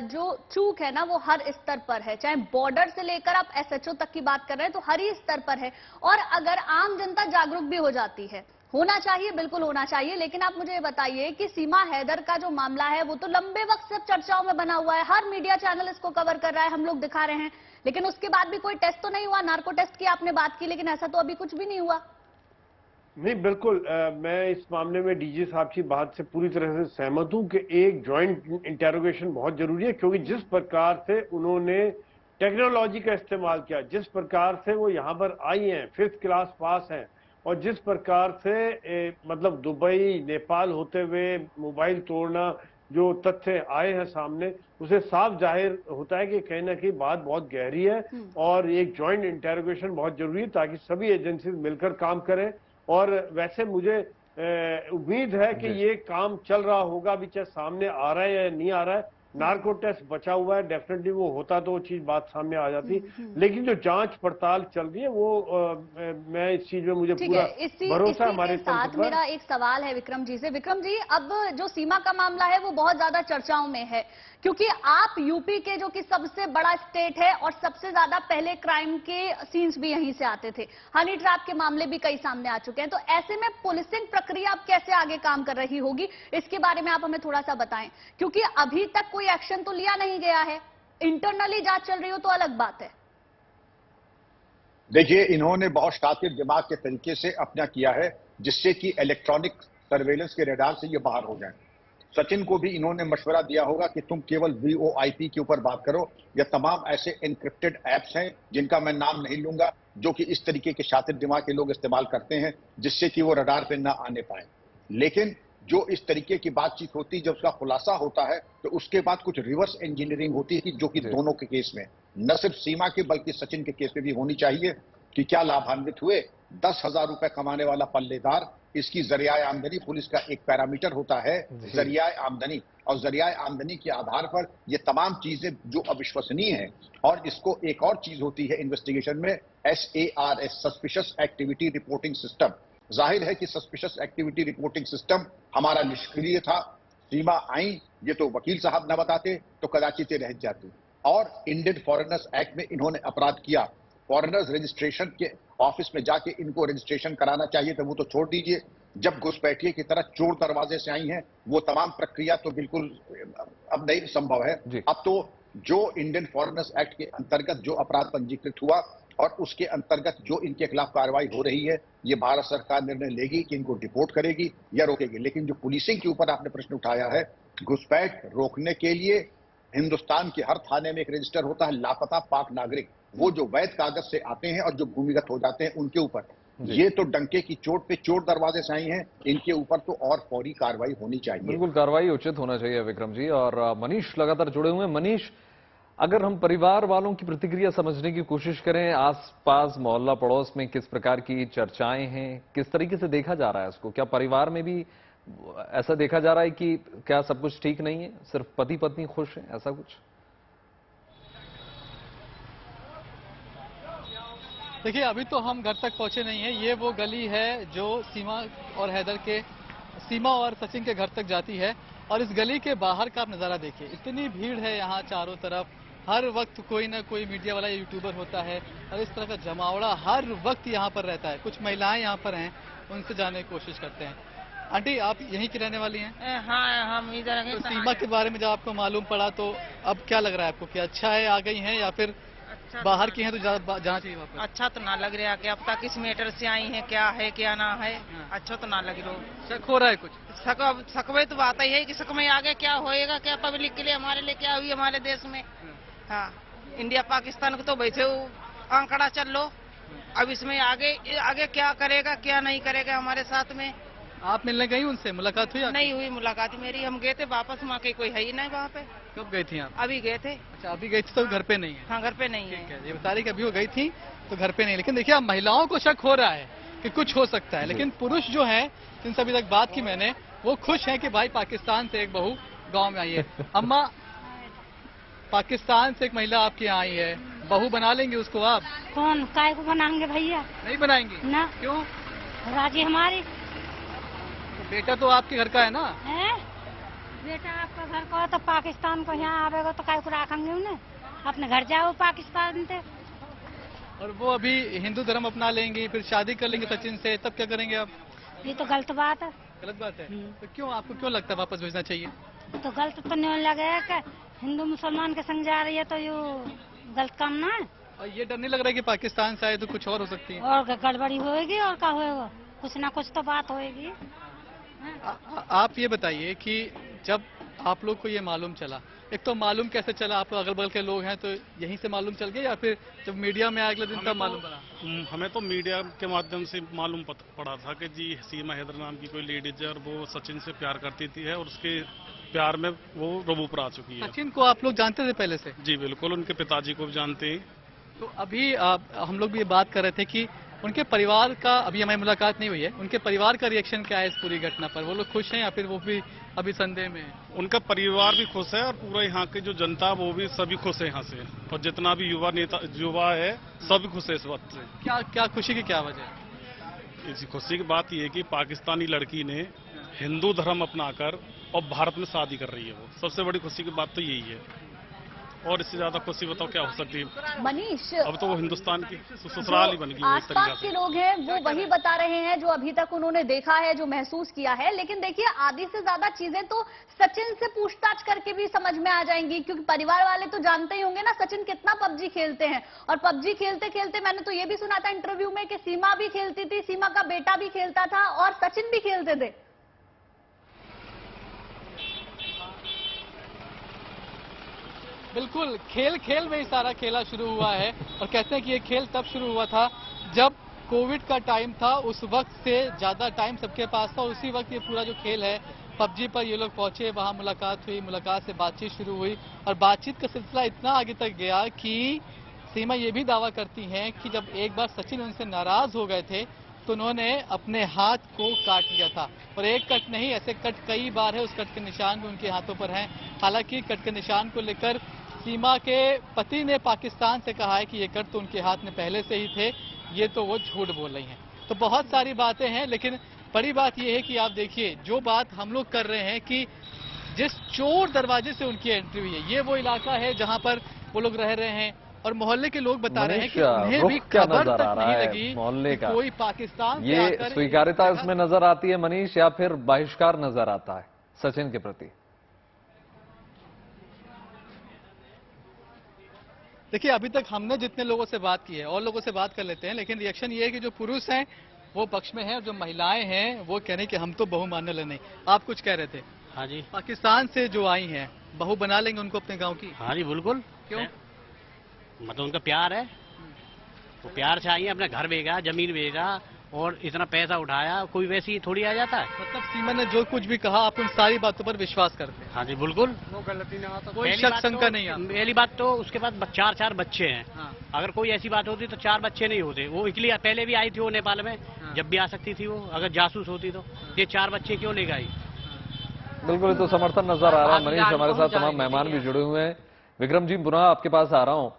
जो चूक है ना वो हर स्तर पर है, चाहे बॉर्डर से लेकर आप एसएचओ तक की बात कर रहे हैं तो हर ही स्तर पर है, और अगर आम जनता जागरूक भी हो जाती है, होना चाहिए, बिल्कुल होना चाहिए। लेकिन आप मुझे ये बताइए कि सीमा हैदर का जो मामला है वो तो लंबे वक्त से चर्चाओं में बना हुआ है, हर मीडिया चैनल इसको कवर कर रहा है, हम लोग दिखा रहे हैं, लेकिन उसके बाद भी कोई टेस्ट तो नहीं हुआ। नार्को टेस्ट की आपने बात की, लेकिन ऐसा तो अभी कुछ भी नहीं हुआ। नहीं, बिल्कुल, मैं इस मामले में डीजी साहब की बात से पूरी तरह से सहमत हूं कि एक जॉइंट इंटेरोगेशन बहुत जरूरी है, क्योंकि जिस प्रकार से उन्होंने टेक्नोलॉजी का इस्तेमाल किया, जिस प्रकार से वो यहाँ पर आई हैं, 5th क्लास पास हैं, और जिस प्रकार से मतलब दुबई, नेपाल होते हुए मोबाइल तोड़ना, जो तथ्य आए हैं सामने, उसे साफ जाहिर होता है कि कहीं ना कहीं बात बहुत गहरी है, और एक जॉइंट इंटेरोगेशन बहुत जरूरी है ताकि सभी एजेंसी मिलकर काम करें। और वैसे मुझे उम्मीद है कि ये काम चल रहा होगा, अभी चाहे सामने आ रहा है या नहीं आ रहा है, नार्को टेस्ट बचा हुआ है, डेफिनेटली वो होता तो वो चीज बात सामने आ जाती, लेकिन जो जांच पड़ताल चल रही है वो मैं इस चीज में मुझे पूरा भरोसा है हमारे साथ। मेरा एक सवाल है विक्रम जी से। विक्रम जी, अब जो सीमा का मामला है वो बहुत ज्यादा चर्चाओं में है, क्योंकि आप यूपी के जो कि सबसे बड़ा स्टेट है और सबसे ज्यादा पहले क्राइम के सीन्स भी यहीं से आते थे, हनी ट्रैप के मामले भी कई सामने आ चुके हैं, तो ऐसे में पुलिसिंग प्रक्रिया अब कैसे आगे काम कर रही होगी, इसके बारे में आप हमें थोड़ा सा बताएं, क्योंकि अभी तक कोई एक्शन तो लिया नहीं गया है, इंटरनली जांच चल रही हो तो अलग बात है। देखिए, इन्होंने बहुत शातिर दिमाग के तरीके से अपना किया है, जिससे कि इलेक्ट्रॉनिक सर्वेलेंस के रडार से ये बाहर हो जाए। सचिन को भी इन्होंने मशवरा दिया होगा कि तुम केवल VoIP के ऊपर बात करो, या तमाम ऐसे एनक्रिप्टेड ऐप्स हैं जिनका मैं नाम नहीं लूंगा, जो कि इस तरीके के शातिर दिमाग के लोग इस्तेमाल करते हैं, जिससे कि वो रडार पे ना आने पाए। लेकिन जो इस तरीके की बातचीत होती है, जब उसका खुलासा होता है, तो उसके बाद कुछ रिवर्स इंजीनियरिंग होती है, जो कि दोनों के केस में, न सिर्फ सीमा के बल्कि सचिन के केस में भी होनी चाहिए, कि क्या लाभान्वित हुए। 10,000 रुपए कमाने वाला पल्लेदार, इसकी जरिया आमदनी, पुलिस का एक पैरामीटर होता है जरिया आमदनी, और जरिया आमदनी के आधार पर ये तमाम चीजें जो अविश्वसनीय है। और इसको एक और चीज होती है इन्वेस्टिगेशन में, SARS, suspicious activity reporting system. जाहिर है कि सस्पिशियस एक्टिविटी रिपोर्टिंग सिस्टम हमारा निष्क्रिय था। सीमा आई, ये तो वकील साहब न बताते तो कदाचित रह जाती। और इंडियन फॉरेनर्स एक्ट में इन्होंने अपराध किया। फॉरेनर्स रजिस्ट्रेशन के ऑफिस में जाके इनको रजिस्ट्रेशन कराना चाहिए था, वो तो छोड़ दीजिए। जब घुसपैठिए की तरह चोर दरवाजे से आई हैं, वो तमाम प्रक्रिया तो बिल्कुल अब नहीं संभव है। अब तो जो इंडियन फॉरेनर्स एक्ट के अंतर्गत जो अपराध पंजीकृत हुआ और उसके अंतर्गत जो इनके खिलाफ कार्रवाई हो रही है, ये भारत सरकार निर्णय लेगी कि इनको डिपोर्ट करेगी या रोकेगी। लेकिन जो पुलिसिंग के ऊपर आपने प्रश्न उठाया है, घुसपैठ रोकने के लिए हिंदुस्तान के हर थाने में एक रजिस्टर होता है, लापता पाक नागरिक। वो जो वैध कागज से आते हैं और जो भूमिगत हो जाते हैं, उनके ऊपर ये तो डंके की चोट पे चोर दरवाजे से आई हैं, इनके ऊपर तो और फौरी कार्रवाई होनी चाहिए। बिल्कुल, कार्रवाई उचित होना चाहिए विक्रम जी। और मनीष लगातार जुड़े हुए हैं। मनीष, अगर हम परिवार वालों की प्रतिक्रिया समझने की कोशिश करें, आसपास मोहल्ला पड़ोस में किस प्रकार की चर्चाएं हैं, किस तरीके से देखा जा रहा है इसको? क्या परिवार में भी ऐसा देखा जा रहा है कि क्या सब कुछ ठीक नहीं है, सिर्फ पति पत्नी खुश हैं, ऐसा कुछ? देखिए, अभी तो हम घर तक पहुंचे नहीं हैं। ये वो गली है जो सीमा और हैदर के, सीमा और सचिन के घर तक जाती है, और इस गली के बाहर का आप नज़ारा देखिए। इतनी भीड़ है यहाँ चारों तरफ, हर वक्त कोई ना कोई मीडिया वाला या यूट्यूबर होता है, और इस तरह का जमावड़ा हर वक्त यहाँ पर रहता है। कुछ महिलाएं यहाँ पर हैं, उनसे जानने की कोशिश करते हैं। आंटी, आप यहीं की रहने वाली हैं? हाँ, हम इधर हैं। तो सीमा के बारे में जब आपको मालूम पड़ा तो अब क्या लग रहा है आपको, कि अच्छा है आ गई हैं, या फिर बाहर की हैं तो जाना चाहिए वापस? अच्छा तो ना लग रहा कि अब तक इस मैटर से आई है, क्या है क्या ना है। अच्छा तो ना लग रहा। शक हो रहा है कुछ? सकवे तो बात ही है कि सक में आगे क्या होएगा, क्या पब्लिक के लिए, हमारे लिए क्या हुई हमारे देश में। हाँ, इंडिया पाकिस्तान को तो वैसे आंकड़ा चल लो, अब इसमें आगे आगे क्या करेगा क्या नहीं करेगा हमारे साथ में। आप मिलने गई उनसे, मुलाकात हुई? नहीं हुई मुलाकात मेरी, हम गए थे वापस, वहाँ के कोई है ही नहीं वहाँ पे। कब गई थी आप? अभी गए थे। अच्छा, अभी गई थी तो घर पे नहीं है? हाँ, घर पे नहीं है। ये बता रही कि अभी वो गई थी तो घर पे नहीं। लेकिन देखिए, अब महिलाओं को शक हो रहा है कि कुछ हो सकता है, लेकिन पुरुष जो है जिनसे अभी तक बात की मैंने, वो खुश हैं कि भाई पाकिस्तान से एक बहू गाँव में आई है। अम्मा, पाकिस्तान से एक महिला आपके यहाँ आई है, बहू बना लेंगे उसको आप? कौन काय को बनाएंगे भैया? नहीं बनाएंगे ना। क्यों? राजी हमारी। तो बेटा तो आपके घर का है ना? है? बेटा आपका घर का तो पाकिस्तान को यहाँ आवेगा तो काय को रखेंगे उन्हें? अपने घर जाओ पाकिस्तान से। और वो अभी हिंदू धर्म अपना लेंगे, फिर शादी कर लेंगे सचिन से, तब क्या करेंगे आप? ये तो गलत बात है। गलत बात है? तो क्यों, आपको क्यों लगता है वापस भेजना चाहिए? तो गलत तो नहीं लगेगा कि हिंदू मुसलमान के संग जा रही है तो ये गलत काम ना है। और ये डर नहीं लग रहा है कि पाकिस्तान से आए तो कुछ और हो सकती है? और गड़बड़ी होएगी और क्या होएगा, कुछ ना कुछ तो बात होएगी। आप ये बताइए कि जब आप लोग को ये मालूम चला, एक तो मालूम कैसे चला, आप अगल बगल के लोग हैं तो यहीं से मालूम चल गया, या फिर जब मीडिया में अगले दिन तब मालूम पड़ा? हमें तो मीडिया के माध्यम से मालूम पड़ा था कि जी सीमा हैदर नाम की कोई लेडीज है और वो सचिन से प्यार करती थी है, और उसके प्यार में वो रबूपर आ चुकी है। सचिन को आप लोग जानते थे पहले से? जी बिल्कुल, उनके पिताजी को भी जानते हैं। तो अभी हम लोग भी ये बात कर रहे थे कि उनके परिवार का अभी हमारी मुलाकात नहीं हुई है, उनके परिवार का रिएक्शन क्या है इस पूरी घटना पर? वो लोग खुश हैं या फिर वो भी अभी संदेह में है? उनका परिवार भी खुश है और पूरा यहाँ की जो जनता वो भी सभी खुश है यहाँ से, और जितना भी युवा है सभी खुश है इस बात से। क्या खुशी की क्या वजह है? इसी खुशी की बात यह है कि पाकिस्तानी लड़की ने हिंदू धर्म अपनाकर और भारत में शादी कर रही है, वो सबसे बड़ी खुशी की बात तो यही है। और इससे ज्यादा खुशी बताओ क्या हो सकती है? मनीष, अब तो वो हिंदुस्तान की ससुराल ही बन गई। आसपास के लोग हैं वो वही बता रहे हैं जो अभी तक उन्होंने देखा है, जो महसूस किया है। लेकिन देखिए, आधी से ज्यादा चीजें तो सचिन से पूछताछ करके भी समझ में आ जाएंगी, क्योंकि परिवार वाले तो जानते ही होंगे ना सचिन कितना पबजी खेलते हैं। और पबजी खेलते खेलते मैंने तो ये भी सुना था इंटरव्यू में कि सीमा भी खेलती थी, सीमा का बेटा भी खेलता था और सचिन भी खेलते थे। बिल्कुल, खेल खेल में ही सारा खेला शुरू हुआ है। और कहते हैं कि ये खेल तब शुरू हुआ था जब कोविड का टाइम था, उस वक्त से ज्यादा टाइम सबके पास था। उसी वक्त ये पूरा जो खेल है पबजी पर ये लोग पहुंचे, वहां मुलाकात हुई, मुलाकात से बातचीत शुरू हुई और बातचीत का सिलसिला इतना आगे तक गया कि सीमा ये भी दावा करती हैं कि जब एक बार सचिन उनसे नाराज हो गए थे तो उन्होंने अपने हाथ को काट लिया था। और एक कट नहीं, ऐसे कट कई बार है, उस कट के निशान भी उनके हाथों पर हैं। हालांकि कट के निशान को लेकर सीमा के पति ने पाकिस्तान से कहा है कि ये कट तो उनके हाथ में पहले से ही थे, ये तो वो झूठ बोल रही हैं। तो बहुत सारी बातें हैं, लेकिन बड़ी बात यह है कि आप देखिए, जो बात हम लोग कर रहे हैं कि जिस चोर दरवाजे से उनकी एंट्री हुई है, ये वो इलाका है जहां पर वो लोग रह रहे हैं। और मोहल्ले के लोग बता रहे हैं कि उन्हें भी खबर तक नहीं लगी मोहल्ले का कोई पाकिस्तान से ये आकर स्वीकार्यता इसमें नजर आती है मनीष, या फिर बहिष्कार नजर आता है सचिन के प्रति? देखिए, अभी तक हमने जितने लोगों से बात की है और लोगों से बात कर लेते हैं, लेकिन रिएक्शन ये है कि जो पुरुष हैं वो पक्ष में हैं और जो महिलाएं हैं वो कह रही कि हम तो बहू मानने लगे नहीं। आप कुछ कह रहे थे? हाँ जी, पाकिस्तान से जो आई हैं बहू बना लेंगे उनको अपने गांव की? हाँ जी बिल्कुल। क्यों? मतलब उनका प्यार है, वो प्यार से आई है, अपना घर भेजा, जमीन भेजा और इतना पैसा उठाया, कोई वैसे ही थोड़ी आ जाता है। मतलब सीमा ने जो कुछ भी कहा आप उन सारी बातों पर विश्वास करते हैं? हाँ जी बिल्कुल, वो गलती ना आता, कोई शक शंका नहीं आता। पहली बात तो उसके बाद चार बच्चे हैं। हाँ। अगर कोई ऐसी बात होती तो 4 बच्चे नहीं होते। वो इसलिए पहले भी आई थी वो नेपाल में। हाँ। जब भी आ सकती थी वो, अगर जासूस होती तो ये 4 बच्चे क्यों ले गई? बिल्कुल, तो समर्थन नजर आ रहा है। मनीष, हमारे साथ तमाम मेहमान भी जुड़े हुए हैं। विक्रम जी, पुनः आपके पास आ रहा हूं।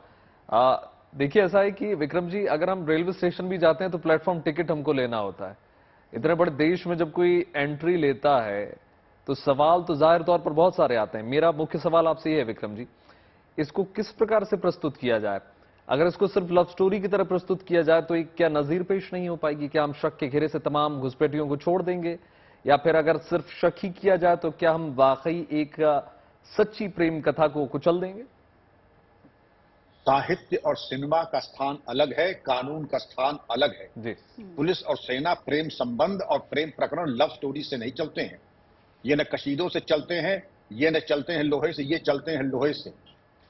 देखिए, ऐसा है कि विक्रम जी, अगर हम रेलवे स्टेशन भी जाते हैं तो प्लेटफॉर्म टिकट हमको लेना होता है। इतने बड़े देश में जब कोई एंट्री लेता है तो सवाल तो जाहिर तौर पर बहुत सारे आते हैं। मेरा मुख्य सवाल आपसे ये है विक्रम जी, इसको किस प्रकार से प्रस्तुत किया जाए? अगर इसको सिर्फ लव स्टोरी की तरह प्रस्तुत किया जाए तो क्या नजीर पेश नहीं हो पाएगी? क्या हम शक के घेरे से तमाम घुसपैठियों को छोड़ देंगे? या फिर अगर सिर्फ शक ही किया जाए तो क्या हम वाकई एक सच्ची प्रेम कथा को कुचल देंगे? साहित्य और सिनेमा का स्थान अलग है, कानून का स्थान अलग है जी। पुलिस और सेना प्रेम संबंध और प्रेम प्रकरण लव स्टोरी से नहीं चलते हैं। ये न कशीदों से चलते हैं, ये न चलते हैं लोहे से, ये चलते हैं लोहे से।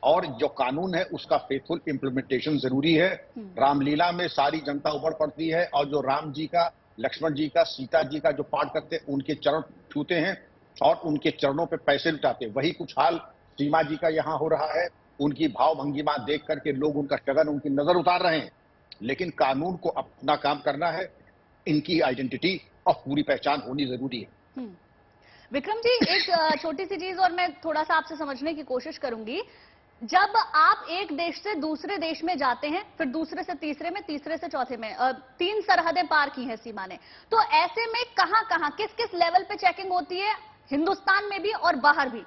और जो कानून है उसका फेथफुल इम्प्लीमेंटेशन जरूरी है। रामलीला में सारी जनता उमड़ पड़ती है और जो राम जी का, लक्ष्मण जी का, सीता जी का जो पाठ करते हैं उनके चरण छूते हैं और उनके चरणों पे पैसे लुटाते हैं। वही कुछ हाल सीमा जी का यहाँ हो रहा है। उनकी भाव भंगिमा देख करके लोग उनका शगन, उनकी नजर उतार रहे हैं। लेकिन कानून को अपना काम करना है, इनकी आइडेंटिटी और पूरी पहचान होनी जरूरी है। विक्रम जी, एक छोटी सी चीज और मैं थोड़ा सा आपसे समझने की कोशिश करूंगी। जब आप एक देश से दूसरे देश में जाते हैं, फिर दूसरे से तीसरे में, तीसरे से चौथे में, 3 सरहदें पार की हैं सीमा ने, तो ऐसे में कहां कहां, किस किस लेवल पे चेकिंग होती है, हिंदुस्तान में भी और बाहर भी?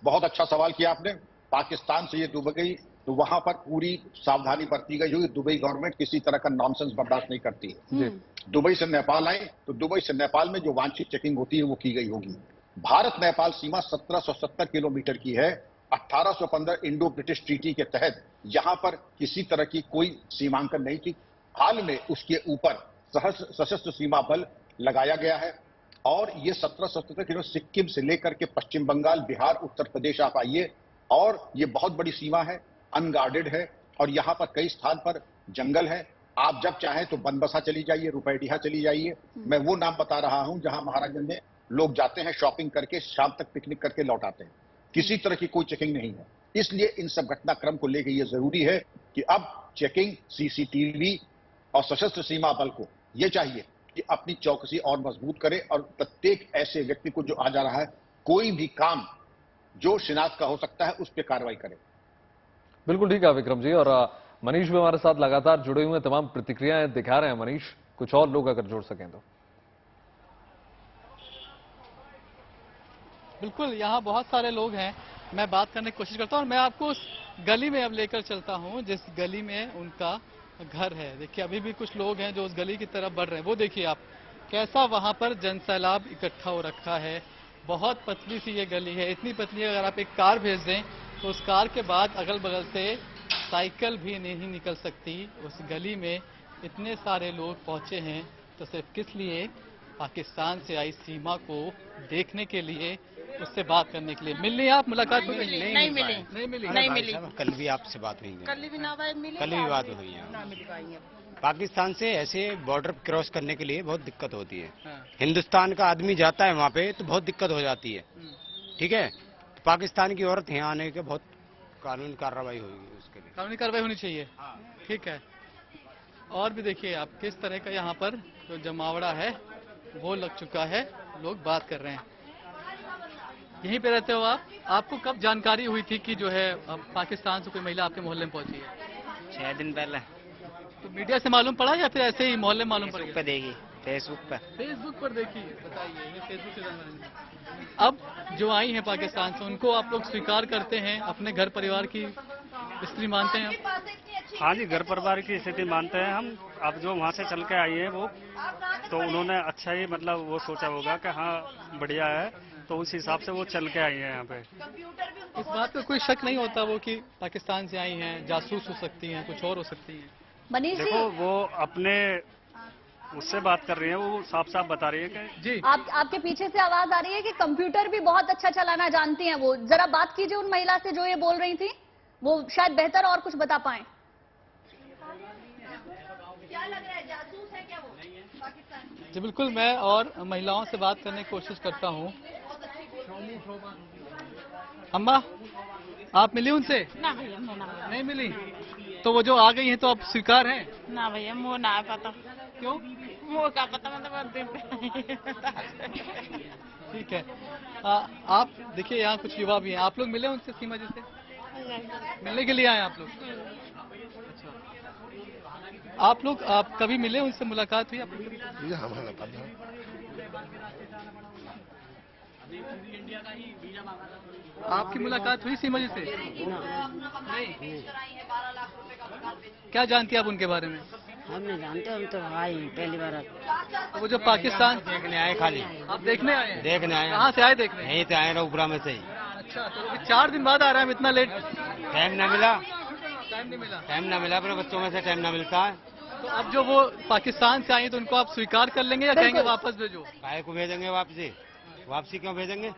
बहुत अच्छा सवाल किया आपने। पाकिस्तान से ये दुबई गई तो वहां पर पूरी सावधानी बरती गई होगी। दुबई गवर्नमेंट किसी तरह का नॉनसेंस बर्दाश्त नहीं करती है। दुबई से नेपाल आए तो दुबई से नेपाल में जो वांछित चेकिंग होती है वो की गई होगी। भारत नेपाल सीमा 1770 किलोमीटर की है। 1815 इंडो ब्रिटिश ट्रीटी के तहत यहां पर किसी तरह की कोई सीमांकन नहीं थी। हाल में उसके ऊपर सशस्त्र सीमा बल लगाया गया है और ये 1770 किलो सिक्किम से लेकर के पश्चिम बंगाल, बिहार, उत्तर प्रदेश आप आइए और ये बहुत बड़ी सीमा है, अनगार्डेड है और यहाँ पर कई स्थान पर जंगल है। आप जब चाहें तो बनबसा चली जाइए, रुपैडीहा चली जाइए। मैं वो नाम बता रहा हूं जहां महाराजगंज में लोग जाते हैं, शॉपिंग करके शाम तक पिकनिक करके लौट आते हैं। किसी तरह की कोई चेकिंग नहीं है। इसलिए इन सब घटनाक्रम को लेकर यह जरूरी है कि अब चेकिंग, सीसीटीवी और सशस्त्र सीमा बल को यह चाहिए कि अपनी चौकसी और मजबूत करे और प्रत्येक ऐसे व्यक्ति को जो आ जा रहा है, कोई भी काम जो शिनाख्त का हो सकता है उस पर कार्रवाई करे। बिल्कुल ठीक है विक्रम जी। और मनीष भी हमारे साथ लगातार जुड़े हुए हैं, तमाम प्रतिक्रियाएं दिखा रहे हैं। मनीष, कुछ और लोग अगर जोड़ सकें तो। बिल्कुल, यहाँ बहुत सारे लोग हैं, मैं बात करने की कोशिश करता हूँ और मैं आपको उस गली में अब लेकर चलता हूँ जिस गली में उनका घर है। देखिए अभी भी कुछ लोग हैं जो उस गली की तरफ बढ़ रहे हैं। वो देखिए आप कैसा वहां पर जनसैलाब इकट्ठा हो रखा है। बहुत पतली सी ये गली है, इतनी पतली अगर आप एक कार भेज दें तो उस कार के बाद अगल बगल से साइकिल भी नहीं निकल सकती। उस गली में इतने सारे लोग पहुंचे हैं तो सिर्फ किस लिए? पाकिस्तान से आई सीमा को देखने के लिए, उससे बात करने के लिए। मिलनी आप मुलाकात हुई? नहीं मिली। कल भी आपसे बात हुई है, कल भी ना मिली, कल भी बात हुई है। ना मिल पाई है। पाकिस्तान से ऐसे बॉर्डर क्रॉस करने के लिए बहुत दिक्कत होती है। हिंदुस्तान का आदमी जाता है वहाँ पे तो बहुत दिक्कत हो जाती है। ठीक है, तो पाकिस्तान की औरत यहाँ आने के बहुत कानूनी कार्रवाई होगी, उसके लिए कानूनी कार्रवाई होनी चाहिए। ठीक है, और भी देखिए आप किस तरह का यहाँ पर जो जमावड़ा है वो लग चुका है, लोग बात कर रहे हैं। यहीं पे रहते हो आप? आपको कब जानकारी हुई थी कि जो है पाकिस्तान से कोई महिला आपके मोहल्ले में पहुंची है? 6 दिन पहले। तो मीडिया से मालूम पड़ा या फिर ऐसे ही मोहल्ले मालूम पड़ गया? पे देखी, फेसबुक पर देखी। बताइए, ये फेसबुक से जानकारी। अब जो आई है पाकिस्तान से, उनको आप लोग स्वीकार करते हैं, अपने घर परिवार की स्त्री मानते हैं? हाँ जी, घर परिवार की स्थिति मानते हैं हम। अब जो वहाँ से चल के आई है वो, तो उन्होंने अच्छा ही मतलब वो सोचा होगा कि हाँ बढ़िया है, तो उस हिसाब से वो चल के आई है यहाँ पे। इस बात का कोई शक नहीं होता वो कि पाकिस्तान से आई हैं, जासूस हो सकती हैं, कुछ और हो सकती हैं? मनीष जी, देखो वो अपने उससे बात कर रही है, वो साफ साफ बता रही है कि जी आपके पीछे से आवाज आ रही है कि कंप्यूटर भी बहुत अच्छा चलाना जानती हैं वो। जरा बात कीजिए उन महिला से जो ये बोल रही थी, वो शायद बेहतर और कुछ बता पाए। क्या लग रहा है, जासूस है क्या वो पाकिस्तान? जी बिल्कुल, मैं और महिलाओं से बात करने की कोशिश करता हूँ। अम्मा, आप मिली उनसे? ना भैया, नहीं मिली। तो वो जो आ गई हैं तो आप स्वीकार हैं? ना भैया, मुँह ना पता। क्यों? मुँह का पता मतलब। ठीक है, आप देखिए यहाँ कुछ युवा भी हैं, आप लोग मिले उनसे सीमा जी से? मिलने के लिए आए आप लोग? अच्छा, आप कभी मिले उनसे, मुलाकात हुई आप लोग? आपकी मुलाकात हुई सीमा जी से? नहीं। क्या जानती हैं आप उनके बारे में? हम नहीं जानते, हम तो आई पहली बार। तो वो जो पाकिस्तान देखने आए, खाली आप देखने आए हैं? देखने आए। कहाँ से आए देखने? यहीं से आए, उपरा में से ही। अच्छा, तो अभी 4 दिन बाद आ रहा है, इतना लेट? टाइम ना मिला, टाइम नहीं मिला। टाइम ना मिला, अपने बच्चों में से टाइम ना मिलता है। तो अब जो वो पाकिस्तान से आई तो उनको आप स्वीकार कर लेंगे या कहेंगे वापस भेजो? काहे को भेजेंगे वापसी? वापसी क्यों भेजेंगे?